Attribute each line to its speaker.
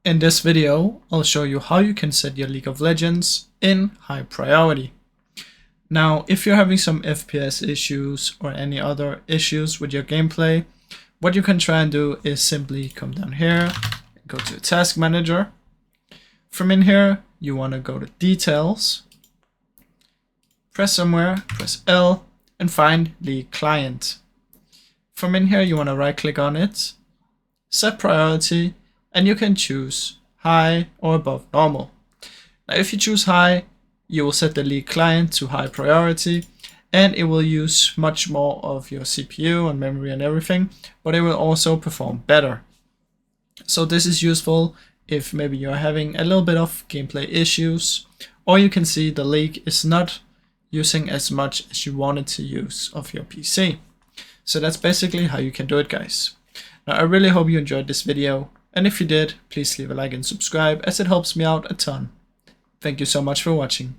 Speaker 1: In this video, I'll show you how you can set your League of Legends in high priority. Now, if you're having some FPS issues or any other issues with your gameplay, what you can try and do is simply come down here, go to Task Manager. From in here, you want to go to Details, press somewhere, press L, and find League Client. From in here, you want to right click on it, set priority, and you can choose high or above normal. Now, if you choose high, you will set the League client to high priority, and it will use much more of your CPU and memory and everything, but it will also perform better. So this is useful if maybe you're having a little bit of gameplay issues, or you can see the League is not using as much as you wanted to use of your PC. So that's basically how you can do it, guys. Now, I really hope you enjoyed this video. And if you did, please leave a like and subscribe, as it helps me out a ton. Thank you so much for watching.